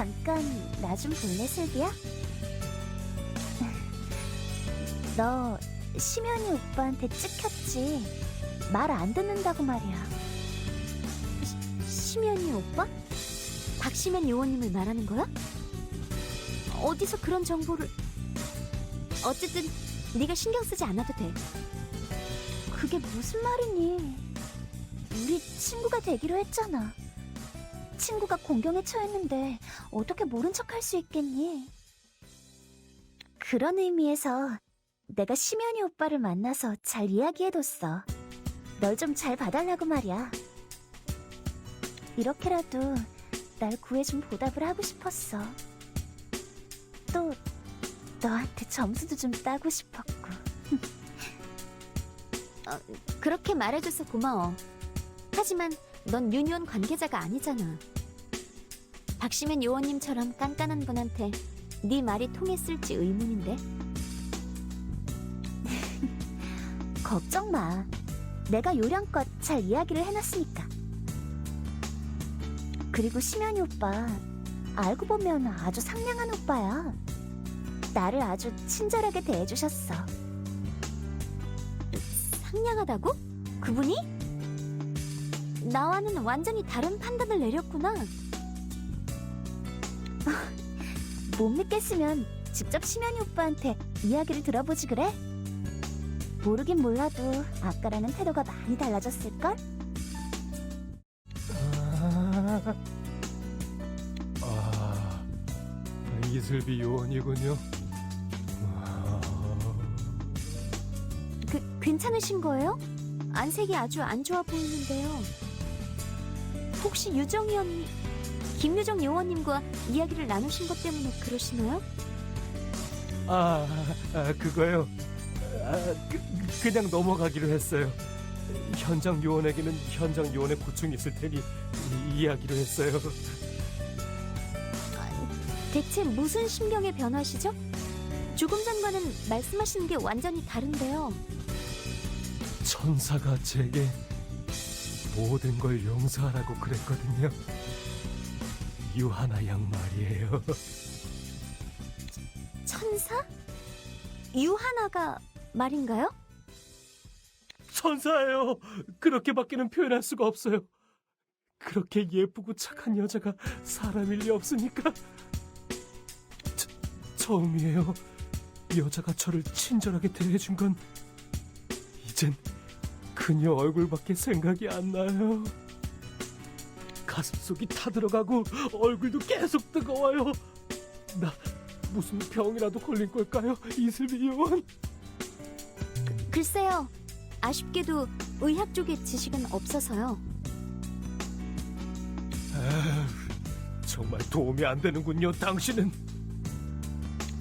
잠깐 나 좀 볼래, 슬비야? 너 심연이 오빠한테 찍혔지? 말 안 듣는다고 말이야. 심연이 오빠? 박심연 요원님을 말하는 거야? 어디서 그런 정보를... 어쨌든 네가 신경 쓰지 않아도 돼. 그게 무슨 말이니? 우리 친구가 되기로 했잖아. 친구가 공경에 처했는데 어떻게 모른 척 할 수 있겠니? 그런 의미에서 내가 심연이 오빠를 만나서 잘 이야기해뒀어. 널 좀 잘 봐달라고 말이야. 이렇게라도 날 구해준 보답을 하고 싶었어. 또 너한테 점수도 좀 따고 싶었고. 그렇게 말해줘서 고마워. 하지만 넌 유니온 관계자가 아니잖아. 박심연 요원님처럼 깐깐한 분한테 네 말이 통했을지 의문인데. 걱정 마. 내가 요령껏 잘 이야기를 해놨으니까. 그리고 심연이 오빠, 알고 보면 아주 상냥한 오빠야. 나를 아주 친절하게 대해주셨어. 상냥하다고? 그분이? 나와는 완전히 다른 판단을 내렸구나. 못 믿겠으면 직접 심연이 오빠한테 이야기를 들어보지 그래? 모르긴 몰라도 아까라는 태도가 많이 달라졌을걸? 이슬비 요원이군요. 괜찮으신 거예요? 안색이 아주 안 좋아 보이는데요. 혹시 유정이 언니, 김유정 요원님과 이야기를 나누신 것 때문에 그러시나요? 그거요. 그냥 넘어가기로 했어요. 현장 요원에게는 현장 요원의 고충이 있을 테니 이야기로 했어요. 대체 무슨 심경의 변화시죠? 조금 전과는 말씀하시는 게 완전히 다른데요. 천사가 제게 모든 걸 용서하라고 그랬거든요. 유하나 양 말이에요. 천사? 유하나가 말인가요? 천사예요. 그렇게밖에는 표현할 수가 없어요. 그렇게 예쁘고 착한 여자가 사람일 리 없으니까. 처음이에요. 여자가 저를 친절하게 대해준 건. 이젠 그녀 얼굴밖에 생각이 안 나요. 가슴속이 타들어가고 얼굴도 계속 뜨거워요. 나 무슨 병이라도 걸린 걸까요? 이슬비 요원? 글쎄요. 아쉽게도 의학 쪽에 지식은 없어서요. 정말 도움이 안 되는군요, 당신은.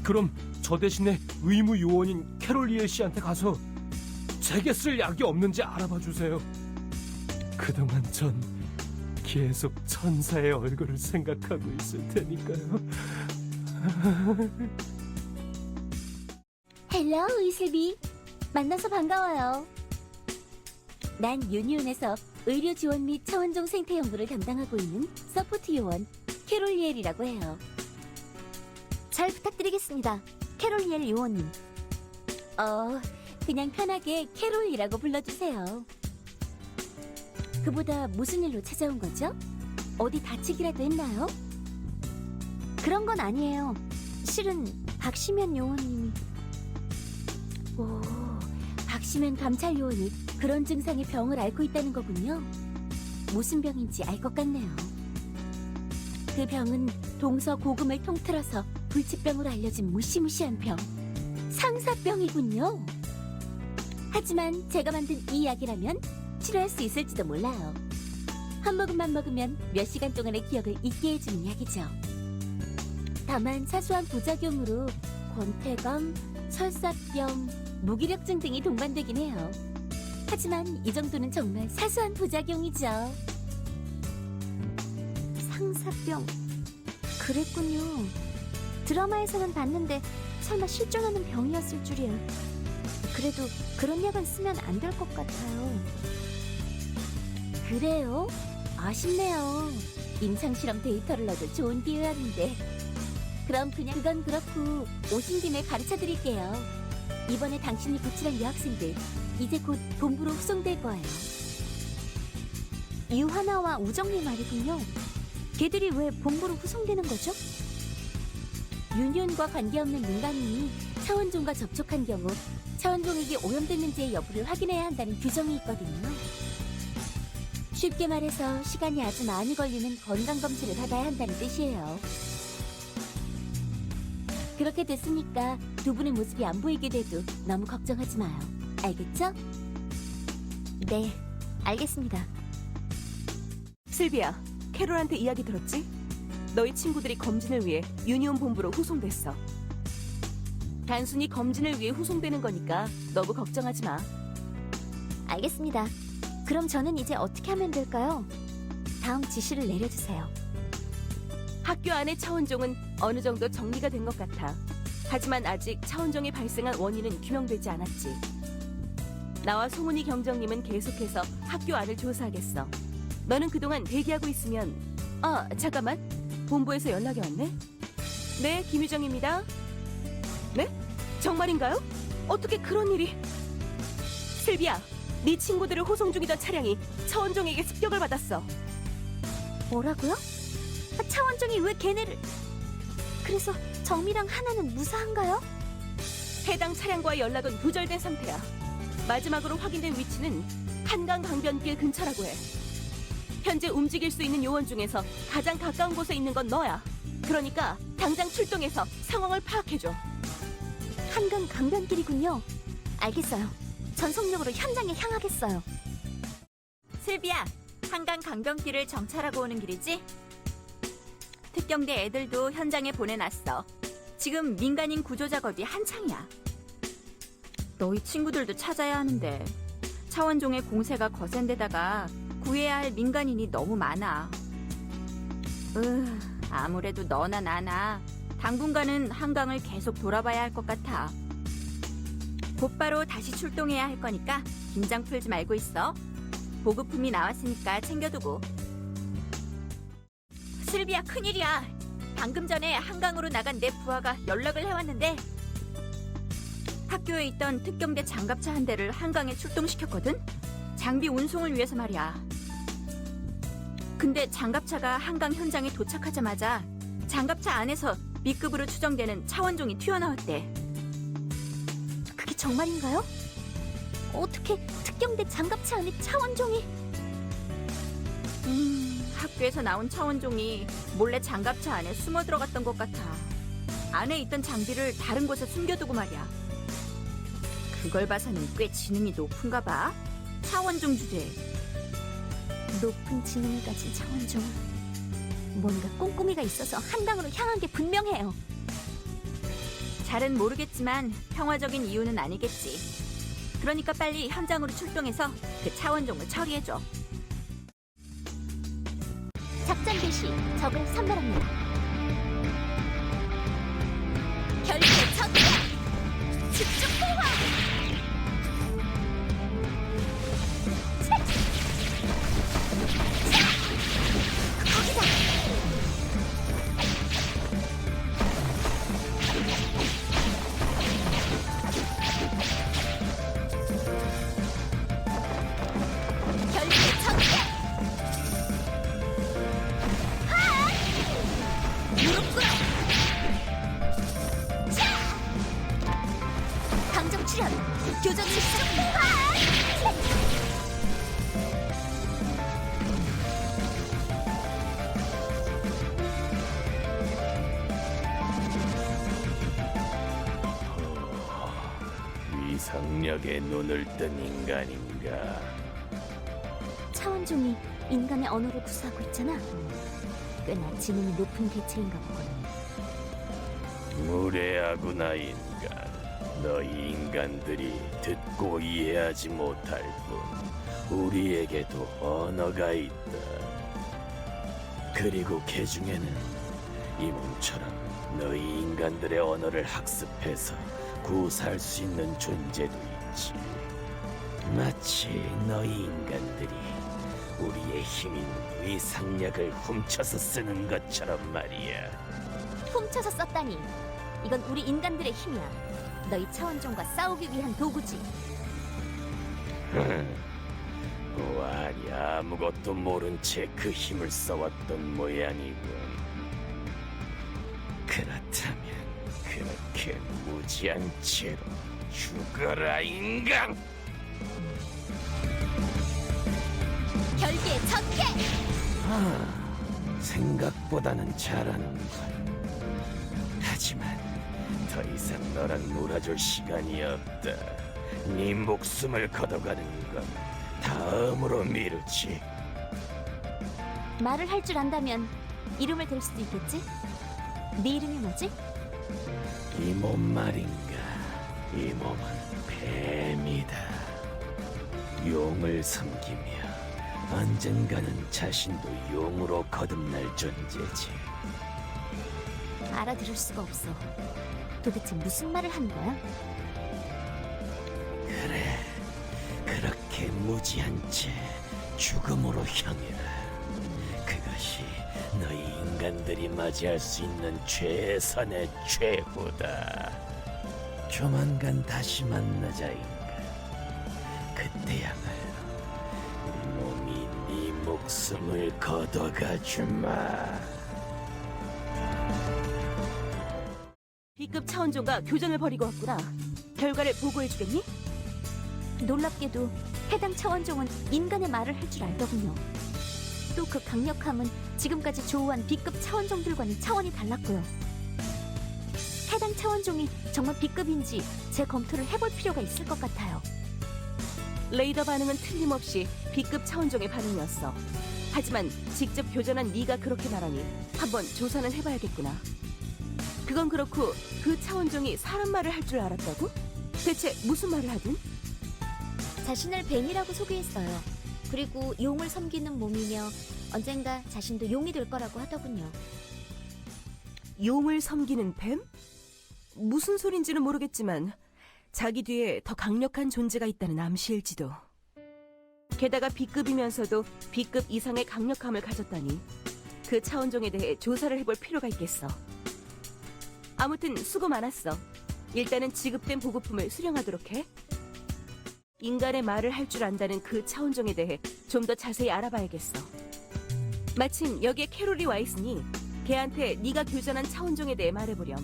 그럼 저 대신에 의무 요원인 캐롤리에 씨한테 가서 제게 쓸 약이 없는지 알아봐 주세요. 그동안 전 계속 천사의 얼굴을 생각하고 있을 테니까요. 헬로, 이슬비. 만나서 반가워요. 난 유니온에서 의료 지원 및 차원종 생태 연구를 담당하고 있는 서포트 요원 캐롤리엘이라고 해요. 잘 부탁드리겠습니다, 캐롤리엘 요원님. 그냥 편하게 캐롤이라고 불러주세요. 그보다 무슨 일로 찾아온 거죠? 어디 다치기라도 했나요? 그런 건 아니에요. 실은 박심연 요원님이... 오, 박심연 감찰 요원이 그런 증상의 병을 앓고 있다는 거군요. 무슨 병인지 알 것 같네요. 그 병은 동서고금을 통틀어서 불치병으로 알려진 무시무시한 병, 상사병이군요. 하지만 제가 만든 이 약이라면 치료할 수 있을지도 몰라요. 한 모금만 먹으면 몇 시간 동안의 기억을 잊게 해주는 약이죠. 다만 사소한 부작용으로 권태감, 설사병, 무기력증 등이 동반되긴 해요. 하지만 이 정도는 정말 사소한 부작용이죠. 상사병... 그랬군요. 드라마에서는 봤는데 설마 실존하는 병이었을 줄이야. 그래도 그런 약은 쓰면 안 될 것 같아요. 그래요? 아쉽네요. 임상실험 데이터를 넣어도 좋은 기회였는데. 그럼 그건 그렇고 오신 김에 가르쳐드릴게요. 이번에 당신이 배출한 여학생들 이제 곧 본부로 후송될 거예요. 유하나와 우정리 말이군요. 걔들이 왜 본부로 후송되는 거죠? 유니온과 관계없는 민간인이 차원종과 접촉한 경우 차원종에게 오염됐는지의 여부를 확인해야 한다는 규정이 있거든요. 쉽게 말해서 시간이 아주 많이 걸리는 건강검진을 받아야 한다는 뜻이에요. 그렇게 됐으니까 두 분의 모습이 안 보이게 돼도 너무 걱정하지 마요. 알겠죠? 네, 알겠습니다. 실비야, 캐롤한테 이야기 들었지? 너희 친구들이 검진을 위해 유니온 본부로 후송됐어. 단순히 검진을 위해 후송되는 거니까 너무 걱정하지 마. 알겠습니다. 그럼 저는 이제 어떻게 하면 될까요? 다음 지시를 내려주세요. 학교 안의 차원종은 어느 정도 정리가 된 것 같아. 하지만 아직 차원종이 발생한 원인은 규명되지 않았지. 나와 송은이 경정님은 계속해서 학교 안을 조사하겠어. 너는 그동안 대기하고 있으면... 잠깐만. 본부에서 연락이 왔네? 네, 김유정입니다. 네? 정말인가요? 어떻게 그런 일이... 슬비야, 네 친구들을 호송 중이던 차량이 차원종에게 습격을 받았어. 뭐라고요? 차원종이 왜 걔네를... 그래서 정미랑 하나는 무사한가요? 해당 차량과의 연락은 두절된 상태야. 마지막으로 확인된 위치는 한강 강변길 근처라고 해. 현재 움직일 수 있는 요원 중에서 가장 가까운 곳에 있는 건 너야. 그러니까 당장 출동해서 상황을 파악해줘. 한강 강변길이군요. 알겠어요. 전속력으로 현장에 향하겠어요. 슬비야, 한강 강변길을 정찰하고 오는 길이지? 특경대 애들도 현장에 보내놨어. 지금 민간인 구조 작업이 한창이야. 너희 친구들도 찾아야 하는데 차원종의 공세가 거센 데다가 구해야 할 민간인이 너무 많아. 아무래도 너나 나나 당분간은 한강을 계속 돌아봐야 할 것 같아. 곧바로 다시 출동해야 할 거니까 긴장 풀지 말고 있어. 보급품이 나왔으니까 챙겨두고. 슬비야, 큰일이야. 방금 전에 한강으로 나간 내 부하가 연락을 해왔는데 학교에 있던 특경대 장갑차 한 대를 한강에 출동시켰거든? 장비 운송을 위해서 말이야. 근데 장갑차가 한강 현장에 도착하자마자 장갑차 안에서 B급으로 추정되는 차원종이 튀어나왔대. 그게 정말인가요? 어떻게 특경대 장갑차 안에 차원종이... 학교에서 나온 차원종이 몰래 장갑차 안에 숨어 들어갔던 것 같아. 안에 있던 장비를 다른 곳에 숨겨두고 말이야. 그걸 봐서는 꽤 지능이 높은가 봐. 차원종 주제에. 높은 지능을 가진 차원종. 뭔가 꼼꼼이가 있어서 한강으로 향한 게 분명해요. 잘은 모르겠지만 평화적인 이유는 아니겠지. 그러니까 빨리 현장으로 출동해서 그 차원종을 처리해줘. 작전 개시. 적을 선별합니다. 결계 전개! 집중 포화! 거기다! 결계 전개! 무릎 꿇어! 강정 출현! 교전 실시! 위상력에 눈을 뜬 인간인가? 차원종이 인간의 언어를 구사하고 있잖아. 꽤나 지능이 높은 개체인가 보군. 무례하구나 인간. 너희 인간들이 듣고 이해하지 못할 뿐 우리에게도 언어가 있다. 그리고 그 중에는 이 몸처럼 너희 인간들의 언어를 학습해서 구사할 수 있는 존재도 있지. 마치 너희 인간들이 우리의 힘인 위상약을 훔쳐서 쓰는 것처럼 말이야. 훔쳐서 썼다니. 이건 우리 인간들의 힘이야. 너희 차원종과 싸우기 위한 도구지. 보아하니 아무것도 모른 채 그 힘을 써왔던 모양이군. 그렇다면 그렇게 무지한 채로 죽어라, 인간! 결계의 전개! 생각보다는 잘하는군. 하지만 더 이상 너랑 놀아줄 시간이 없다. 네 목숨을 걷어가는 건 다음으로 미루지. 말을 할 줄 안다면 이름을 댈 수도 있겠지? 네 이름이 뭐지? 이 몸 말인가? 이 몸은 뱀이다. 용을 섬기며 언젠가는 자신도 용으로 거듭날 존재지. 알아들을 수가 없어. 도대체 무슨 말을 하는 거야? 그래, 그렇게 무지한 채 죽음으로 향해라. 그것이 너희 인간들이 맞이할 수 있는 최선의 최후다. 조만간 다시 만나자, 인간. 그때야말로 우리 몸이 네 목숨을 걷어가 주마. B급 차원종과 교전을 벌이고 왔구나. 결과를 보고해주겠니? 놀랍게도 해당 차원종은 인간의 말을 할 줄 알더군요. 또 그 강력함은 지금까지 조우한 B급 차원종들과는 차원이 달랐고요. 해당 차원종이 정말 B급인지 재검토를 해볼 필요가 있을 것 같아요. 레이더 반응은 틀림없이 B급 차원종의 반응이었어. 하지만 직접 교전한 네가 그렇게 말하니 한번 조사는 해봐야겠구나. 그건 그렇고 그 차원종이 사람 말을 할 줄 알았다고? 대체 무슨 말을 하든? 자신을 뱀이라고 소개했어요. 그리고 용을 섬기는 몸이며 언젠가 자신도 용이 될 거라고 하더군요. 용을 섬기는 뱀? 무슨 소린지는 모르겠지만 자기 뒤에 더 강력한 존재가 있다는 암시일지도. 게다가 B급이면서도 B급 이상의 강력함을 가졌다니 그 차원종에 대해 조사를 해볼 필요가 있겠어. 아무튼 수고 많았어. 일단은 지급된 보급품을 수령하도록 해. 인간의 말을 할 줄 안다는 그 차원종에 대해 좀 더 자세히 알아봐야겠어. 마침 여기에 캐롤이 와 있으니 걔한테 네가 교전한 차원종에 대해 말해보렴.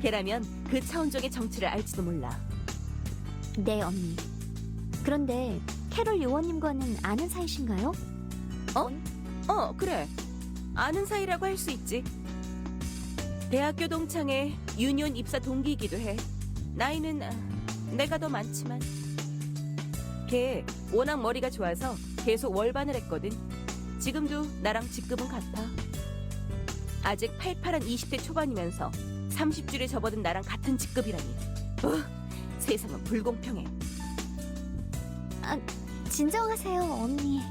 걔라면 그 차원종의 정체를 알지도 몰라. 네, 언니. 그런데 캐롤 요원님과는 아는 사이신가요? 그래. 아는 사이라고 할 수 있지. 대학교 동창회 유니온 입사 동기이기도 해. 나이는 내가 더 많지만. 걔 워낙 머리가 좋아서 계속 월반을 했거든. 지금도 나랑 직급은 같아. 아직 팔팔한 20대 초반이면서 30줄에 접어든 나랑 같은 직급이라니. 세상은 불공평해. 진정하세요, 언니.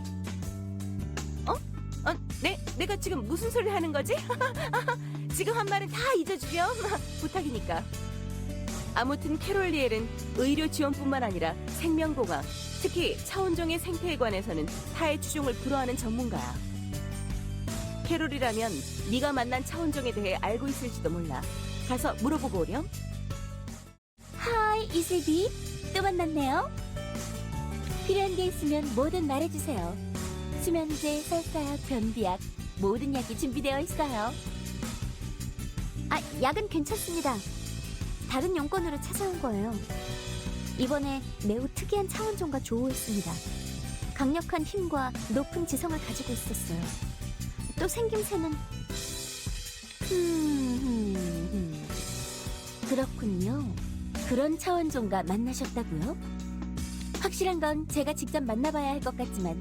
내가 지금 무슨 소리를 하는 거지? 지금 한 말은 다 잊어주렴. 부탁이니까. 아무튼 캐롤리엘은 의료 지원뿐만 아니라 생명공학, 특히 차원종의 생태에 관해서는 타의 추종을 불허하는 전문가야. 캐롤이라면 네가 만난 차원종에 대해 알고 있을지도 몰라. 가서 물어보고 오렴. 하이, 이슬비. 또 만났네요. 필요한 게 있으면 뭐든 말해주세요. 수면제, 설사약, 변비약, 모든 약이 준비되어 있어요. 약은 괜찮습니다. 다른 용건으로 찾아온 거예요. 이번에 매우 특이한 차원종과 조우했습니다. 강력한 힘과 높은 지성을 가지고 있었어요. 또 생김새는 그렇군요. 그런 차원종과 만나셨다고요? 확실한 건 제가 직접 만나봐야 할 것 같지만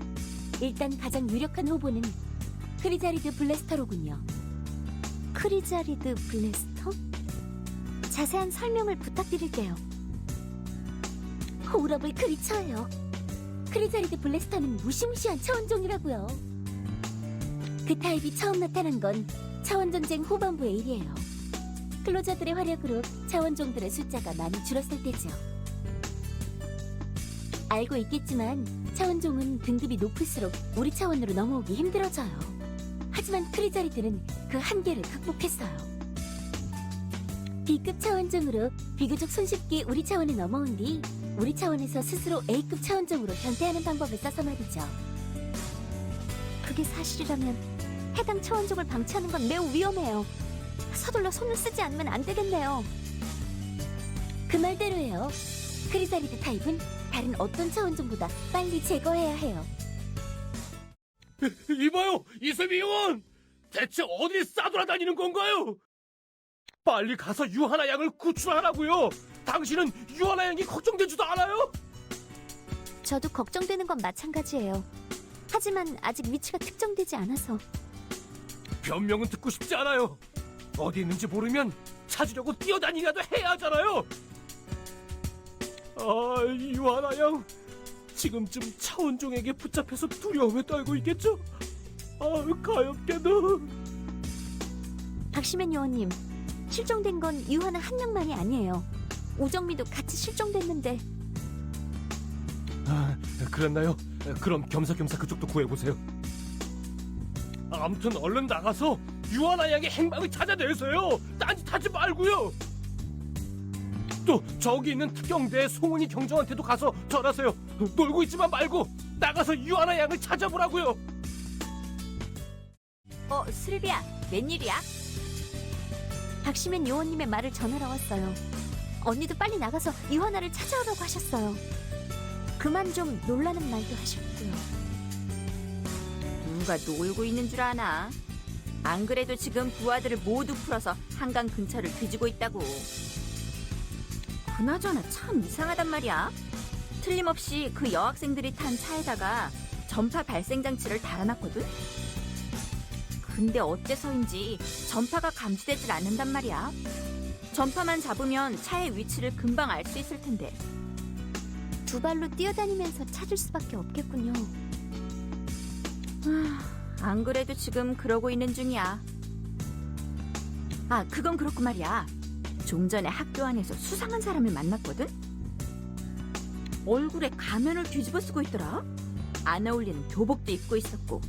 일단 가장 유력한 후보는 크리자리드 블래스터로군요. 크리자리드 블래스터? 자세한 설명을 부탁드릴게요. 호럽을 그리쳐요. 크리자리드 블래스터는 무시무시한 차원종이라고요. 그 타입이 처음 나타난 건 차원전쟁 후반부의 일이에요. 클로저들의 활약으로 차원종들의 숫자가 많이 줄었을 때죠. 알고 있겠지만 차원종은 등급이 높을수록 우리 차원으로 넘어오기 힘들어져요. 하지만 크리자리들은 그 한계를 극복했어요. B급 차원종으로 비교적 손쉽게 우리 차원에 넘어온 뒤 우리 차원에서 스스로 A급 차원종으로 변태하는 방법을 써서 말이죠. 그게 사실이라면 해당 차원종을 방치하는 건 매우 위험해요. 서둘러 손을 쓰지 않으면 안 되겠네요. 그 말대로예요. 크리자리드 타입은 다른 어떤 차원종보다 빨리 제거해야 해요. 이봐요, 이슬비 요원! 대체 어딜 싸돌아다니는 건가요? 빨리 가서 유하나 양을 구출하라고요! 당신은 유하나 양이 걱정되지도 않아요? 저도 걱정되는 건 마찬가지예요. 하지만 아직 위치가 특정되지 않아서. 변명은 듣고 싶지 않아요. 어디 있는지 모르면 찾으려고 뛰어다니라도 해야 하잖아요. 아, 유하나 양 지금쯤 차원종에게 붙잡혀서 두려움에 떨고 있겠죠? 아, 가엾게도. 박시맨 요원님, 실종된 건 유하나 한 명만이 아니에요. 우정미도 같이 실종됐는데. 아, 그랬나요? 그럼 겸사겸사 그쪽도 구해보세요. 아무튼 얼른 나가서 유하나 양의 행방을 찾아내세요. 딴짓하지 말고요. 또 저기 있는 특경대 송은이 경정한테도 가서 전하세요. 놀고 있지만 말고 나가서 유하나 양을 찾아보라고요. 슬비야, 웬일이야? 박시맨 요원님의 말을 전하러 왔어요. 언니도 빨리 나가서 유하나를 찾아오라고 하셨어요. 그만 좀 놀라는 말도 하셨고요. 누가 놀고 있는 줄 아나? 안 그래도 지금 부하들을 모두 풀어서 한강 근처를 뒤지고 있다고. 그나저나 참 이상하단 말이야. 틀림없이 그 여학생들이 탄 차에다가 전파 발생 장치를 달아놨거든? 근데 어째서인지 전파가 감지되질 않는단 말이야. 전파만 잡으면 차의 위치를 금방 알 수 있을 텐데. 두 발로 뛰어다니면서 찾을 수밖에 없겠군요. 안 그래도 지금 그러고 있는 중이야. 아, 그건 그렇고 말이야. 좀 전에 학교 안에서 수상한 사람을 만났거든? 얼굴에 가면을 뒤집어 쓰고 있더라. 안 어울리는 교복도 입고 있었고.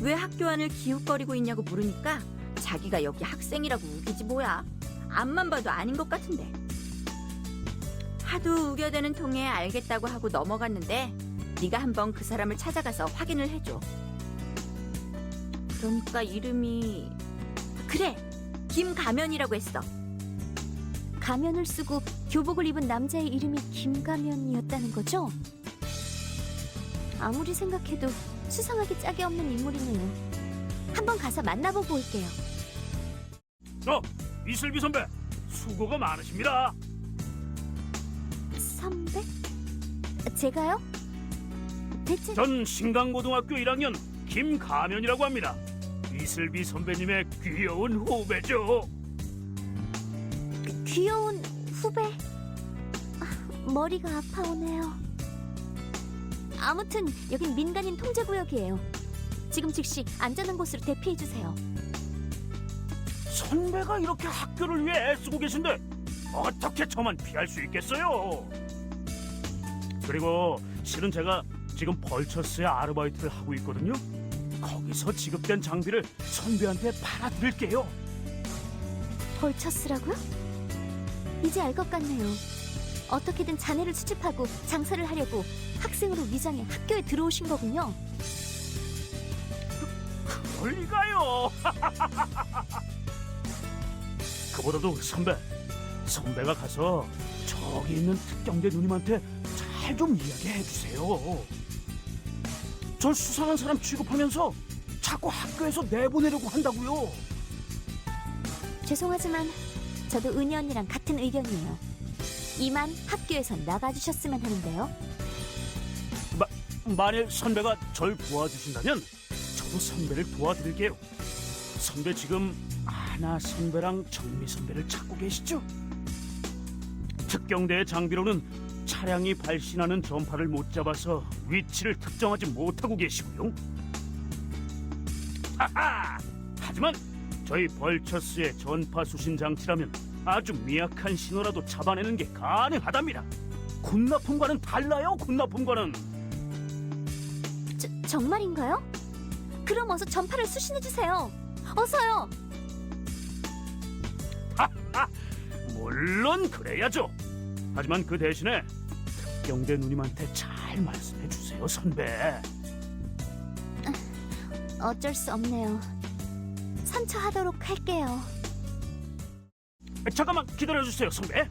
왜 학교 안을 기웃거리고 있냐고 물으니까 자기가 여기 학생이라고 우기지 뭐야. 앞만 봐도 아닌 것 같은데. 하도 우겨대는 통에 알겠다고 하고 넘어갔는데 네가 한번 그 사람을 찾아가서 확인을 해줘. 그러니까 이름이... 그래! 김가면이라고 했어. 가면을 쓰고 교복을 입은 남자의 이름이 김가면이었다는 거죠? 아무리 생각해도 수상하게 짝이 없는 인물이네요. 한번 가서 만나보고 올게요. 이슬비 선배, 수고가 많으십니다. 선배? 제가요? 대체... 전 신강고등학교 1학년 김가면이라고 합니다. 이슬비 선배님의 귀여운 후배죠. 귀여운 후배? 머리가 아파오네요. 아무튼 여긴 민간인 통제구역이에요. 지금 즉시 안전한 곳으로 대피해주세요. 선배가 이렇게 학교를 위해 애쓰고 계신데 어떻게 저만 피할 수 있겠어요? 그리고 실은 제가 지금 벌처스에 아르바이트를 하고 있거든요. 거기서 지급된 장비를 선배한테 팔아드릴게요. 벌처스라고요? 이제 알 것 같네요. 어떻게든 자네를 수집하고 장사를 하려고 학생으로 위장해 학교에 들어오신 거군요. 그럴 리가요. 그보다도 선배가 가서 저기 있는 특경대 누님한테 잘 좀 이야기해 주세요. 절 수상한 사람 취급하면서 자꾸 학교에서 내보내려고 한다고요. 죄송하지만 저도 은희 언니랑 같은 의견이에요. 이만 학교에서 나가주셨으면 하는데요. 만일 선배가 절 도와주신다면 저도 선배를 도와드릴게요. 선배 지금 아나 선배랑 정미 선배를 찾고 계시죠? 특경대의 장비로는 차량이 발신하는 전파를 못 잡아서 위치를 특정하지 못하고 계시고요. 하하! 하지만 저희 벌처스의 전파 수신 장치라면 아주 미약한 신호라도 잡아내는 게 가능하답니다. 군납품과는 달라요. 군납품과는. 정말인가요? 그럼 어서 전파를 수신해주세요. 어서요. 물론 그래야죠. 하지만 그 대신에 특경대 누님한테 잘 말씀해 주세요, 선배. 어쩔 수 없네요. 선처하도록 할게요. 잠깐만 기다려주세요, 선배.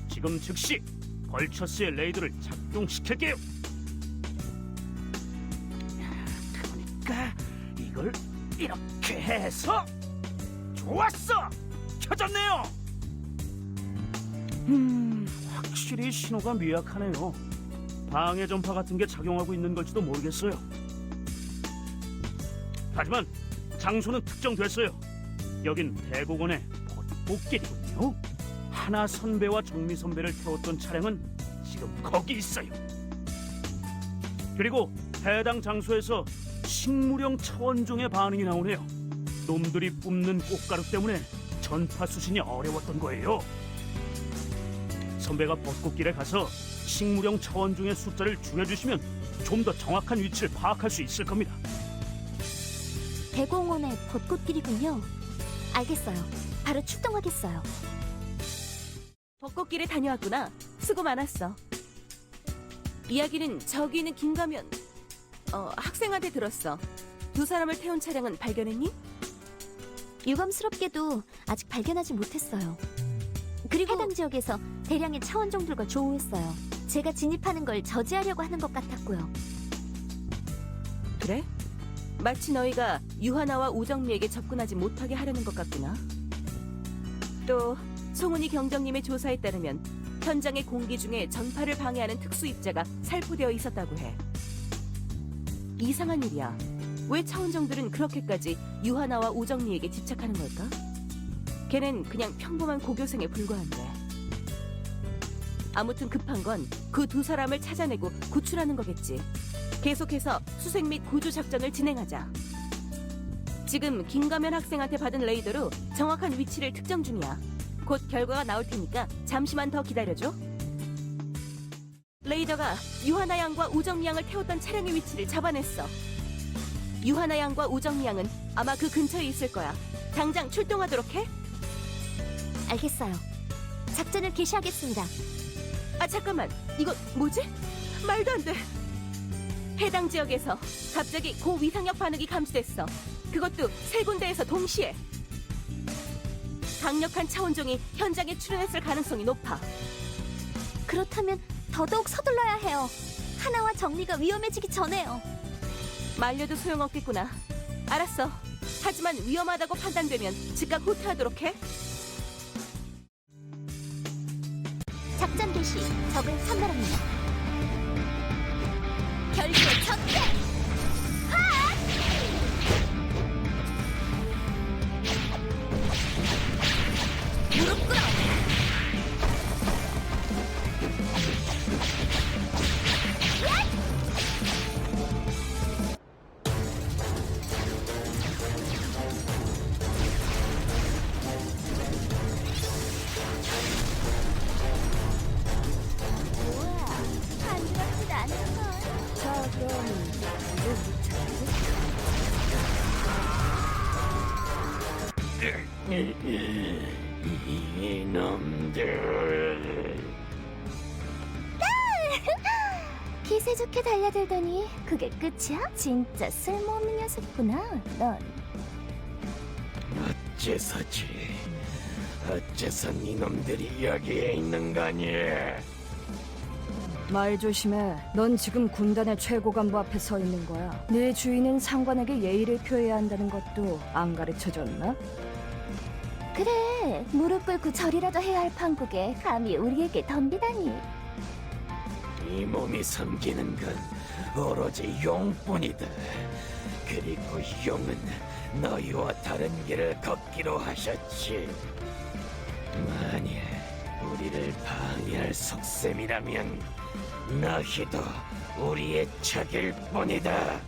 지금 즉시 벌처스의 레이더를 작동시킬게요. 그러니까 이걸 이렇게 해서 좋았어! 켜졌네요! 확실히 신호가 미약하네요. 방해 전파 같은 게 작용하고 있는 걸지도 모르겠어요. 하지만 장소는 특정됐어요. 여긴 대공원의 벚꽃길이군요. 하나 선배와 정미 선배를 태웠던 차량은 지금 거기 있어요. 그리고 해당 장소에서 식물형 차원종의 반응이 나오네요. 놈들이 뿜는 꽃가루 때문에 전파 수신이 어려웠던 거예요. 선배가 벚꽃길에 가서 식물형 차원종의 숫자를 줄여주시면 좀 더 정확한 위치를 파악할 수 있을 겁니다. 대공원의 벚꽃길이군요. 알겠어요. 바로 출동하겠어요. 벚꽃길에 다녀왔구나. 수고 많았어. 이야기는 저기 있는 김가면 학생한테 들었어. 두 사람을 태운 차량은 발견했니? 유감스럽게도 아직 발견하지 못했어요. 그리고 해당 지역에서 대량의 차원종들과 조우했어요. 제가 진입하는 걸 저지하려고 하는 것 같았고요. 그래? 마치 너희가 유하나와 우정미에게 접근하지 못하게 하려는 것 같구나. 또 송은이 경정님의 조사에 따르면 현장의 공기 중에 전파를 방해하는 특수 입자가 살포되어 있었다고 해. 이상한 일이야. 왜 차원종들은 그렇게까지 유하나와 우정미에게 집착하는 걸까? 걔는 그냥 평범한 고교생에 불과한데. 아무튼 급한 건 그 두 사람을 찾아내고 구출하는 거겠지. 계속해서 수색 및 구조 작전을 진행하자. 지금 김가면 학생한테 받은 레이더로 정확한 위치를 특정 중이야. 곧 결과가 나올 테니까 잠시만 더 기다려줘. 레이더가 유하나 양과 우정미 양을 태웠던 차량의 위치를 잡아냈어. 유하나 양과 우정미 양은 아마 그 근처에 있을 거야. 당장 출동하도록 해. 알겠어요. 작전을 개시하겠습니다. 아 잠깐만, 이거 뭐지? 말도 안 돼. 해당 지역에서 갑자기 고위상력 반응이 감지됐어. 그것도 세 군데에서 동시에. 강력한 차원종이 현장에 출현했을 가능성이 높아. 그렇다면 더더욱 서둘러야 해요. 하나와 정리가 위험해지기 전에요. 말려도 소용없겠구나. 알았어. 하지만 위험하다고 판단되면 즉각 후퇴하도록 해. 작전 개시. 적을 선별합니다. 결계의 전개! 무릎 꿇어! 뭐야, 간지럽지도 않은걸. 이놈들. 기세 좋게 달려들더니 그게 끝이야? 진짜 쓸모없는 녀석구나, 넌. 어째서 이놈들이 여기에 있는 거니? 말 조심해. 넌 지금 군단의 최고 간부 앞에 서 있는 거야. 네 주인은 상관에게 예의를 표해야 한다는 것도 안 가르쳐줬나? 그래, 무릎 꿇고 절이라도 해야 할 판국에 감히 우리에게 덤비다니. 이 몸이 섬기는 건 오로지 용뿐이다. 그리고 용은 너희와 다른 길을 걷기로 하셨지. 만일 우리를 방해할 속셈이라면 너희도 우리의 적일 뿐이다.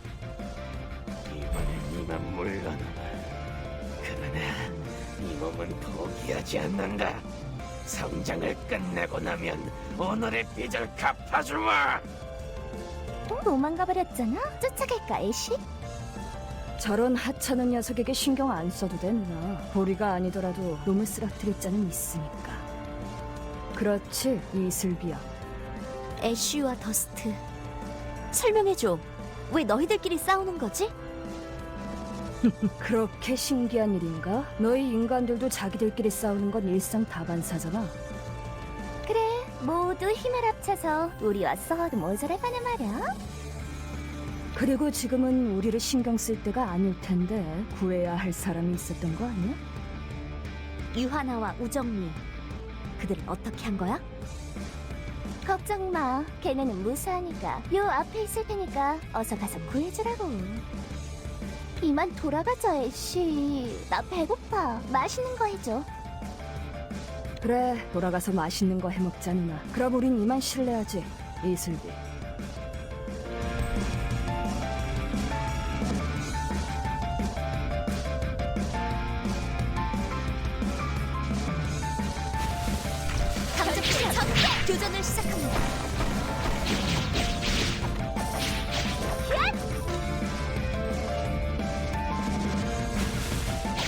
이번엔 이만 물러나라. 그러나 이 몸은 포기하지 않는다. 성장을 끝내고 나면 오늘의 빚을 갚아주마. 도망가 버렸잖아. 쫓아갈까, 애쉬? 저런 하찮은 녀석에게 신경 안 써도 돼, 누나. 보리가 아니더라도 놈을 쓰러뜨릴 자는 있으니까. 그렇지, 이슬비야. 애쉬와 더스트. 설명해줘. 왜 너희들끼리 싸우는 거지? 그렇게 신기한 일인가? 너희 인간들도 자기들끼리 싸우는 건 일상다반사잖아. 그래, 모두 힘을 합쳐서 우리와 싸워도 모자라가냐 말이야. 그리고 지금은 우리를 신경 쓸 때가 아닐 텐데 구해야 할 사람이 있었던 거 아니야? 유하나와 우정미. 그들은 어떻게 한 거야? 걱정 마. 걔네는 무사하니까. 요 앞에 있을 테니까 어서 가서 구해주라고. 이만 돌아가자, 애쉬. 나 배고파. 맛있는 거 해줘. 그래, 돌아가서 맛있는 거 해먹자, 누나. 그럼 우린 이만 실례하지, 이슬비. 강적 필요 교전을 시작합니다.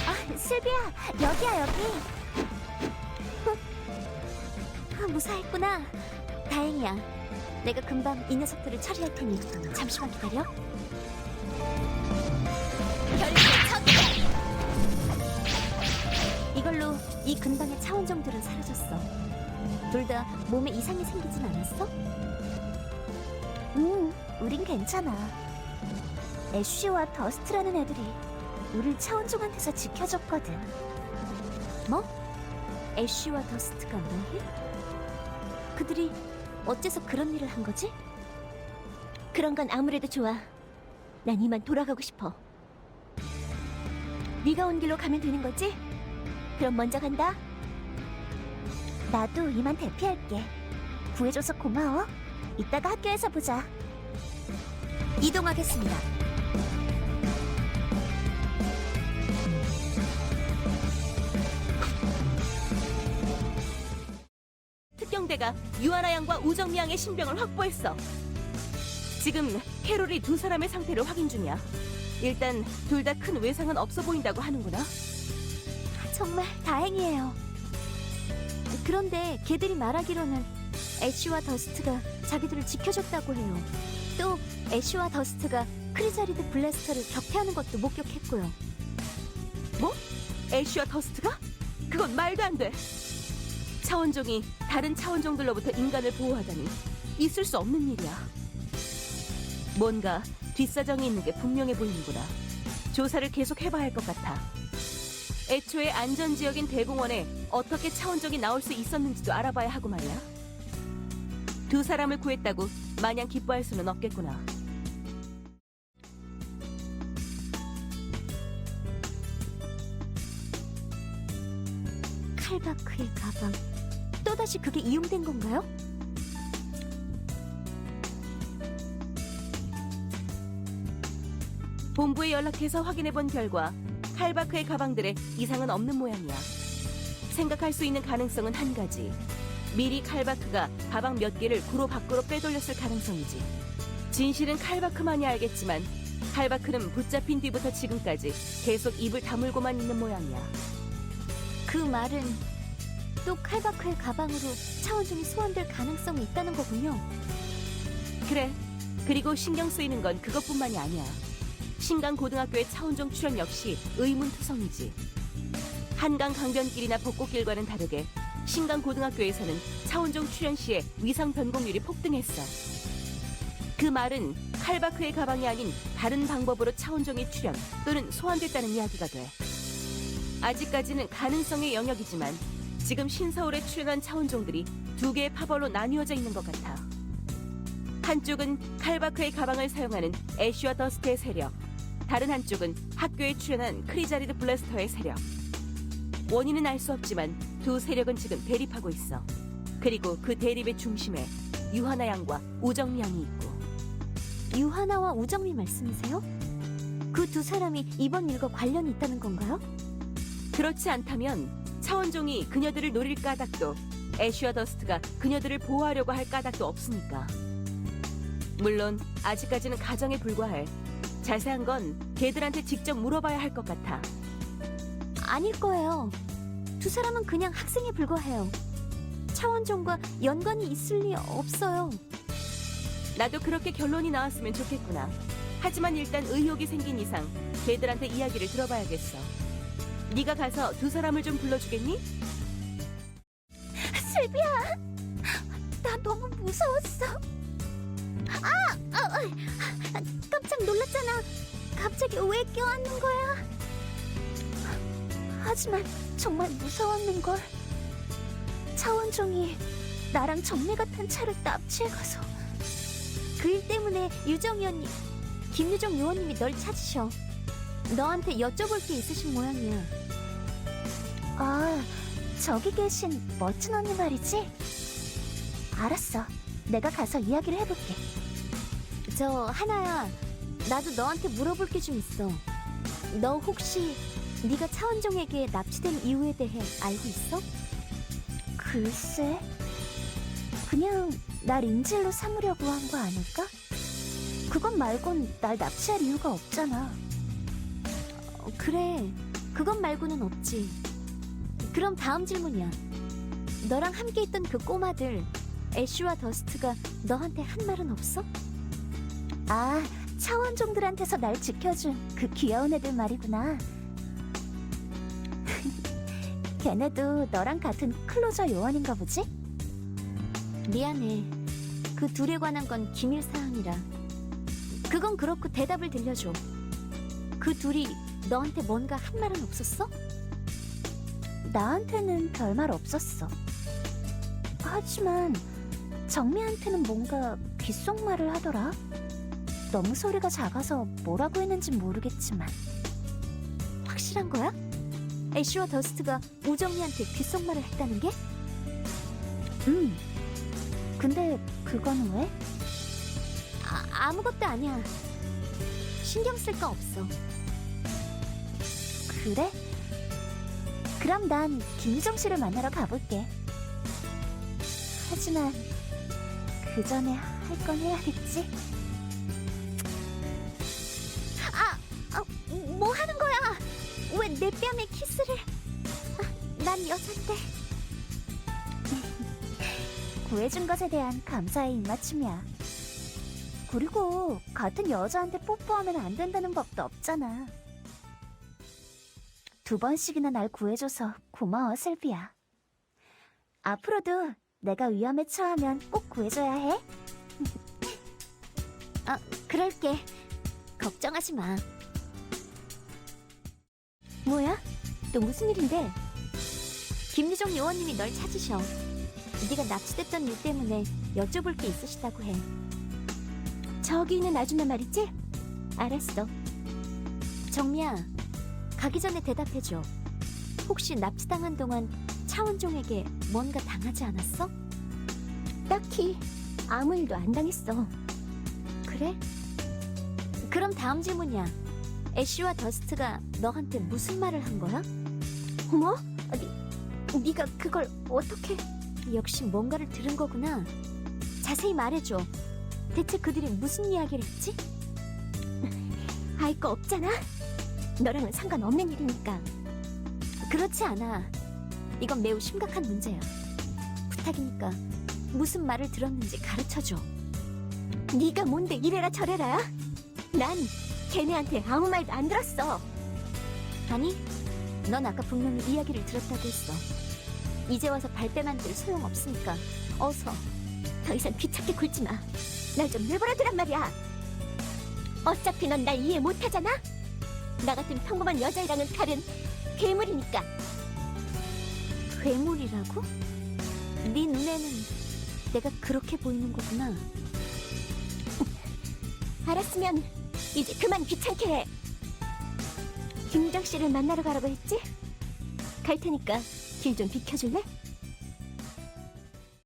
아, 슬비야, 여기야, 여기. 무사했구나. 다행이야. 내가 금방 이 녀석들을 처리할 테니 잠시만 기다려. 이걸로 이 근방의 차원종들은 사라졌어. 둘 다 몸에 이상이 생기진 않았어? 우린 괜찮아. 애쉬와 더스트라는 애들이 우릴 차원종한테서 지켜줬거든. 뭐? 애쉬와 더스트가 너희? 그들이 어째서 그런 일을 한 거지? 그런 건 아무래도 좋아. 난 이만 돌아가고 싶어. 네가 온 길로 가면 되는 거지? 그럼 먼저 간다. 나도 이만 대피할게. 구해줘서 고마워. 이따가 학교에서 보자. 이동하겠습니다. 특경대가 유아나 양과 우정미 양의 신병을 확보했어. 지금 캐롤이 두 사람의 상태를 확인 중이야. 일단 둘 다 큰 외상은 없어 보인다고 하는구나. 정말 다행이에요. 그런데 걔들이 말하기로는 애쉬와 더스트가 자기들을 지켜줬다고 해요. 또 애쉬와 더스트가 크리자리드 블래스터를 격퇴하는 것도 목격했고요. 뭐? 애쉬와 더스트가? 그건 말도 안 돼. 차원종이 다른 차원종들로부터 인간을 보호하다니 있을 수 없는 일이야. 뭔가 뒷사정이 있는 게 분명해 보이는구나. 조사를 계속 해봐야 할 것 같아. 애초에 안전지역인 대공원에 어떻게 차원종이 나올 수 있었는지도 알아봐야 하고 말이야. 두 사람을 구했다고 마냥 기뻐할 수는 없겠구나. 칼바크의 가방. 또다시 그게 이용된 건가요? 본부에 연락해서 확인해본 결과 칼바크의 가방들에 이상은 없는 모양이야. 생각할 수 있는 가능성은 한 가지. 미리 칼바크가 가방 몇 개를 구로 밖으로 빼돌렸을 가능성이지. 진실은 칼바크만이 알겠지만 칼바크는 붙잡힌 뒤부터 지금까지 계속 입을 다물고만 있는 모양이야. 그 말은 또 칼바크의 가방으로 차원종이 소환될 가능성이 있다는 거군요. 그래. 그리고 신경 쓰이는 건 그것뿐만이 아니야. 신강고등학교의 차원종 출연 역시 의문투성이지. 한강 강변길이나 벚꽃길과는 다르게 신강고등학교에서는 차원종 출연 시에 위상 변곡률이 폭등했어. 그 말은 칼바크의 가방이 아닌 다른 방법으로 차원종이 출연 또는 소환됐다는 이야기가 돼. 아직까지는 가능성의 영역이지만 지금 신서울에 출연한 차원종들이 두 개의 파벌로 나뉘어져 있는 것 같아. 한쪽은 칼바크의 가방을 사용하는 애쉬와 더스트의 세력, 다른 한쪽은 학교에 출연한 크리자리드 블래스터의 세력. 원인은 알 수 없지만 두 세력은 지금 대립하고 있어. 그리고 그 대립의 중심에 유하나 양과 우정미 양이 있고. 유하나와 우정미 말씀이세요? 그 두 사람이 이번 일과 관련이 있다는 건가요? 그렇지 않다면 차원종이 그녀들을 노릴 까닭도 애쉬와 더스트가 그녀들을 보호하려고 할 까닭도 없으니까. 물론 아직까지는 가정에 불과해. 자세한 건 걔들한테 직접 물어봐야 할 것 같아. 아닐 거예요. 두 사람은 그냥 학생에 불과해요. 차원종과 연관이 있을 리 없어요. 나도 그렇게 결론이 나왔으면 좋겠구나. 하지만 일단 의혹이 생긴 이상 걔들한테 이야기를 들어봐야겠어. 네가 가서 두 사람을 좀 불러주겠니? 슬비야, 나 너무 무서웠어. 깜짝 놀랐잖아. 갑자기 왜 껴안는 거야? 하지만 정말 무서웠는걸. 차원종이 나랑 정리가 탄 차를 납치해가서 그 일 때문에 김유정 요원님이 널 찾으셔. 너한테 여쭤볼 게 있으신 모양이야. 아, 저기 계신 멋진 언니 말이지? 알았어. 내가 가서 이야기를 해볼게. 저 하나야, 나도 너한테 물어볼 게 좀 있어. 너 혹시 네가 차원종에게 납치된 이유에 대해 알고 있어? 글쎄, 그냥 날 인질로 삼으려고 한 거 아닐까? 그것 말곤 날 납치할 이유가 없잖아. 그래, 그것 말고는 없지. 그럼 다음 질문이야. 너랑 함께 있던 그 꼬마들 애쉬와 더스트가 너한테 한 말은 없어? 아, 차원종들한테서 날 지켜준 그 귀여운 애들 말이구나. 걔네도 너랑 같은 클로저 요원인가 보지? 미안해. 그 둘에 관한 건 기밀 사항이라. 그건 그렇고 대답을 들려줘. 그 둘이 너한테 뭔가 한 말은 없었어? 나한테는 별말 없었어. 하지만 정미한테는 뭔가 귓속말을 하더라. 너무 소리가 작아서 뭐라고 했는지 모르겠지만. 확실한 거야? 애쉬와 더스트가 우정이한테 귓속말을 했다는 게? 근데 그건 왜? 아무것도 아니야. 신경 쓸 거 없어. 그래? 그럼 난 김유정 씨를 만나러 가볼게. 하지만 그 전에 할 건 해야겠지? 뭐 하는 거야? 왜 내 뺨에 키스를? 난 여잔데. 구해준 것에 대한 감사의 입맞춤이야. 그리고 같은 여자한테 뽀뽀하면 안 된다는 법도 없잖아. 2번씩이나 날 구해줘서 고마워, 슬비야. 앞으로도 내가 위험에 처하면 꼭 구해줘야 해. 그럴게. 걱정하지 마. 뭐야? 또 무슨 일인데? 김유정 요원님이 널 찾으셔. 네가 납치됐던 일 때문에 여쭤볼 게 있으시다고 해. 저기 있는 아줌마 말이지? 알았어. 정미야, 가기 전에 대답해줘. 혹시 납치당한 동안 차원종에게 뭔가 당하지 않았어? 딱히 아무 일도 안 당했어. 그래? 그럼 다음 질문이야. 애쉬와 더스트가 너한테 무슨 말을 한 거야? 어머? 네가 그걸 어떻게... 역시 뭔가를 들은 거구나. 자세히 말해줘. 대체 그들이 무슨 이야기를 했지? 알 거 없잖아. 너랑은 상관없는 일이니까. 그렇지 않아. 이건 매우 심각한 문제야. 부탁이니까 무슨 말을 들었는지 가르쳐줘. 네가 뭔데 이래라 저래라야? 난 걔네한테 아무 말도 안 들었어. 아니, 넌 아까 분명히 이야기를 들었다고 했어. 이제 와서 발뺌만 들 소용없으니까 어서. 더 이상 귀찮게 굴지 마. 날 좀 내버려두란 말이야. 어차피 넌 날 이해 못하잖아. 나 같은 평범한 여자애랑은 다른 괴물이니까. 괴물이라고? 네 눈에는 내가 그렇게 보이는 거구나. 알았으면 이제 그만 귀찮게 해. 김유정 씨를 만나러 가라고 했지? 갈 테니까 길 좀 비켜줄래?